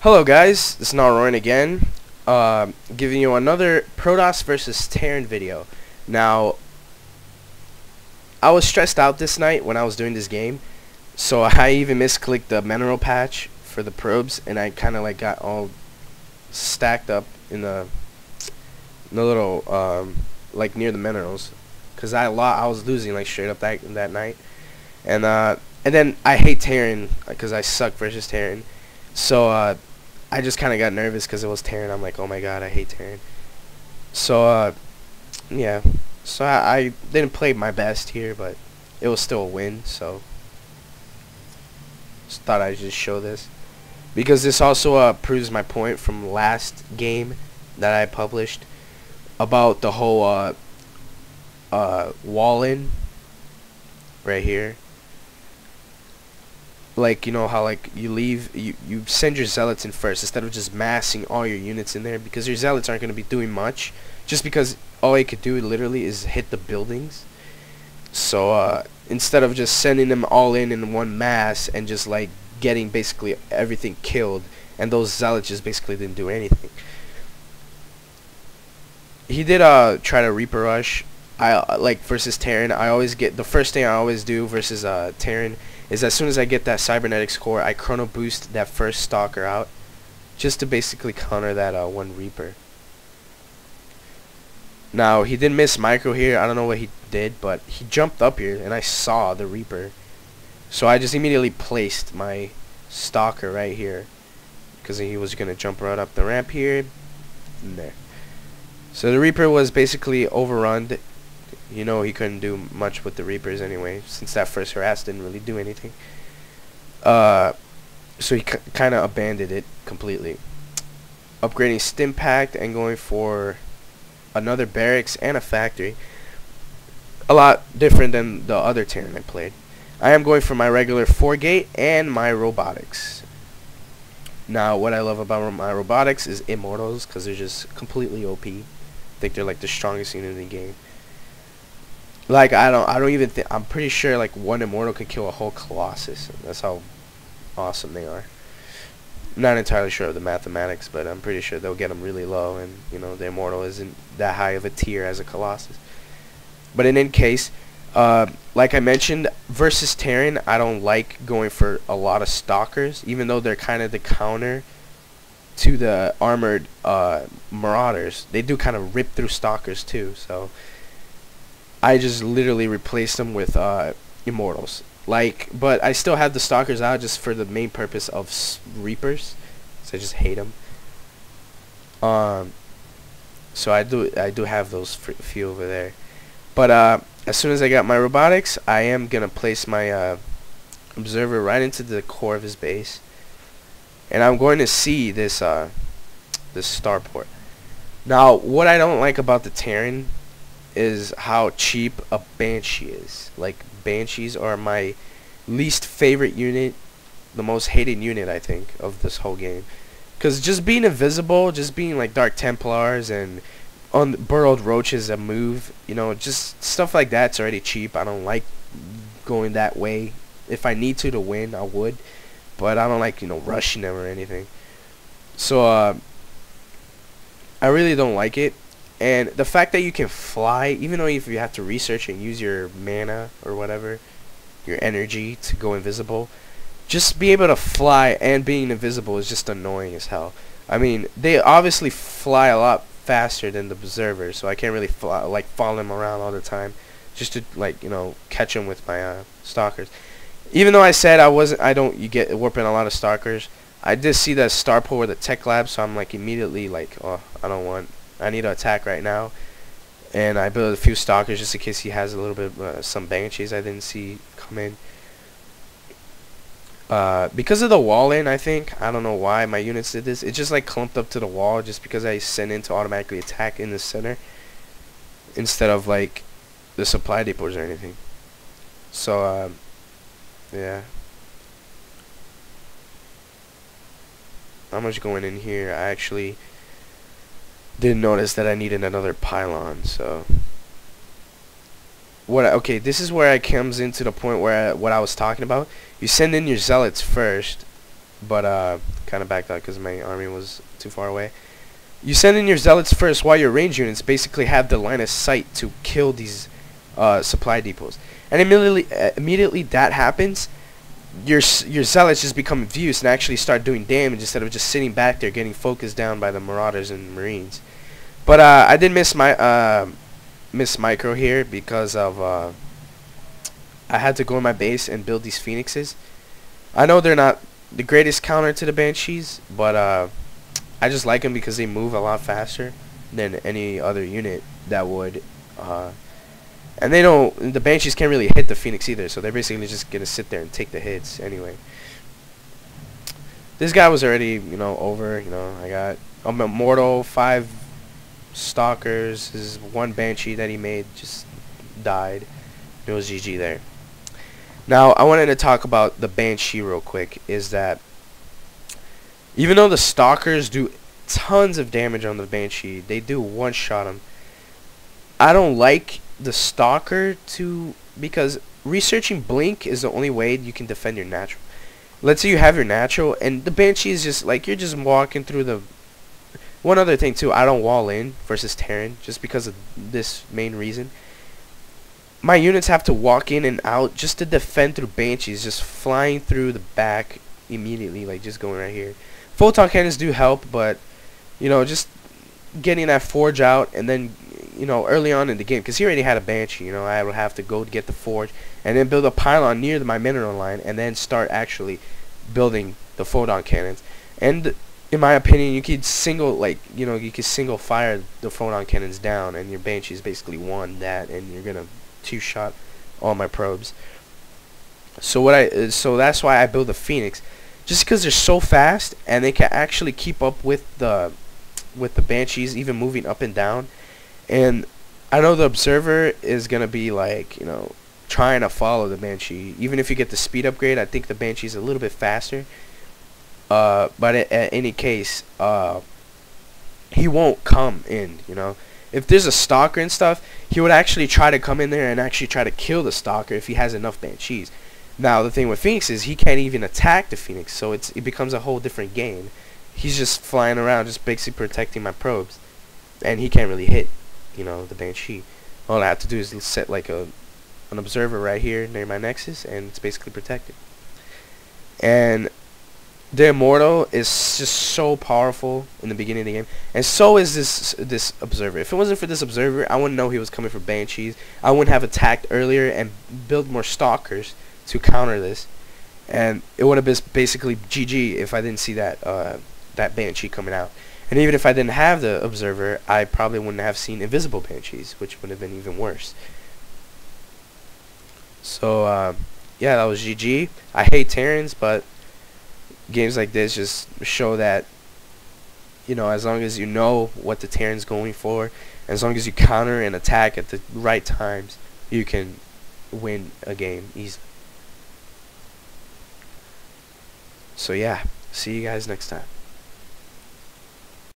Hello guys, this is Nualrorann again, giving you another Protoss versus Terran video. Now, I was stressed out this night when I was doing this game, so I even misclicked the mineral patch for the probes, and I kind of like got all stacked up in the little, like near the minerals, because I was losing like straight up that night, and then I hate Terran, because I suck versus Terran, so I just kind of got nervous because it was Terran. I'm like, oh my god, I hate Terran. So, yeah. So I didn't play my best here, but it was still a win, so just thought I'd just show this. Because this also proves my point from last game that I published about the whole wall-in right here. Like, you know how like you send your zealots in first instead of just massing all your units in there, because your zealots aren't going to be doing much, just because all they could do literally is hit the buildings. So instead of just sending them all in one mass and just like getting basically everything killed, and those zealots just basically didn't do anything. He did try to Reaper rush. I like versus Terran. I always get the first thing I always do versus Terran is as soon as I get that cybernetics core, I chrono boost that first stalker out, just to basically counter that one Reaper. Now he did miss micro here. I don't know what he did, but he jumped up here and I saw the Reaper, so I just immediately placed my stalker right here, because he was gonna jump right up the ramp here and there. So the Reaper was basically overrun. You know, he couldn't do much with the Reapers anyway, since that first harass didn't really do anything. So he kind of abandoned it completely. Upgrading Stimpact and going for another barracks and a factory. A lot different than the other Terran I played. I am going for my regular 4-gate and my robotics. Now, what I love about my robotics is Immortals, because they're just completely OP. I think they're like the strongest unit in the game. Like, I don't even think, I'm pretty sure like one Immortal could kill a whole Colossus. That's how awesome they are. I'm not entirely sure of the mathematics, but I'm pretty sure they'll get them really low, and you know, the Immortal isn't that high of a tier as a Colossus. But in any case, like I mentioned, versus Terran, I don't like going for a lot of Stalkers, even though they're kind of the counter to the armored Marauders. They do kind of rip through Stalkers too, so I just literally replaced them with Immortals. Like, but I still have the Stalkers out just for the main purpose of Reapers, so I just hate them. So I do have those few over there. But as soon as I got my robotics, I am gonna place my observer right into the core of his base, and I'm going to see this this starport. Now, what I don't like about the Terran is how cheap a Banshee is. Like, Banshees are my least favorite unit, the most hated unit I think of this whole game, because just being invisible, just being like Dark Templars and unburrowed roaches a move, you know, just stuff like that's already cheap. I don't like going that way. If I need to win, I would, but I don't like, you know, rushing them or anything. So I really don't like it. And the fact that you can fly, even though if you have to research and use your mana or whatever, your energy to go invisible, just be able to fly and being invisible is just annoying as hell. I mean, they obviously fly a lot faster than the Berserkers, so I can't really fly, like follow them around all the time, just to like, you know, catch them with my Stalkers. Even though I said you get warping a lot of Stalkers, I did see that Starport with a tech lab, so I'm like immediately like, oh, I need to attack right now, and I built a few Stalkers just in case he has a little bit some Banshees I didn't see come in. Because of the wall in, I think, I don't know why my units did this. It just like clumped up to the wall just because I sent in to automatically attack in the center instead of like the supply depots or anything. So yeah, I'm just going in here. I actually didn't notice that I needed another pylon, so okay, this is where it comes into the point where what I was talking about. You send in your zealots first, but kind of backed out because my army was too far away. You send in your zealots first, while your range units basically have the line of sight to kill these supply depots. And immediately that happens, your zealots just become views and actually start doing damage instead of just sitting back there getting focused down by the marauders and marines. But I did miss micro here because of I had to go in my base and build these phoenixes. I know they're not the greatest counter to the banshees, but I just like them because they move a lot faster than any other unit that would. And they don't. The banshees can't really hit the phoenix either, so they're basically just gonna sit there and take the hits anyway. This guy was already, over. I got I'm immortal, 5 stalkers. His 1 banshee that he made just died. It was GG there. Now I wanted to talk about the banshee real quick. Is that even though the stalkers do tons of damage on the banshee, they do one-shot him. I don't like the stalker because researching blink is the only way you can defend your natural. Let's say you have your natural and the banshee is just like you're just walking through the. One other thing too, I don't wall in versus Terran just because of this main reason. My units have to walk in and out just to defend through banshees, just flying through the back immediately, like just going right here. Photon cannons do help, but just getting that forge out and then early on in the game, because he already had a banshee. I would have to go to get the forge and then build a pylon near my mineral line and then start actually building the photon cannons. And in my opinion, you could single fire the photon cannons down, and your banshees basically won that, and you're gonna 2-shot all my probes. So that's why I build the phoenix, just because they're so fast and they can actually keep up with the banshees, even moving up and down. And I know the observer is gonna be like trying to follow the banshee. Even if you get the speed upgrade, I think the banshee's a little bit faster. But at any case, he won't come in. If there's a stalker and stuff, he would actually try to come in there and actually try to kill the stalker if he has enough banshees. Now the thing with Phoenix is he can't even attack the Phoenix, so it becomes a whole different game. He's just flying around, just basically protecting my probes, and he can't really hit, the banshee. All I have to do is set like an observer right here near my nexus, and it's basically protected. And the immortal is just so powerful in the beginning of the game, and so is this observer. If it wasn't for this observer, I wouldn't know he was coming for banshees. I wouldn't have attacked earlier and built more stalkers to counter this, and it would have been basically GG if I didn't see that banshee coming out. And even if I didn't have the observer, I probably wouldn't have seen invisible banshees, which would have been even worse. So yeah, that was GG. I hate Terrans, but games like this just show that as long as you know what the Terran's going for, as long as you counter and attack at the right times, you can win a game easily. So yeah, see you guys next time.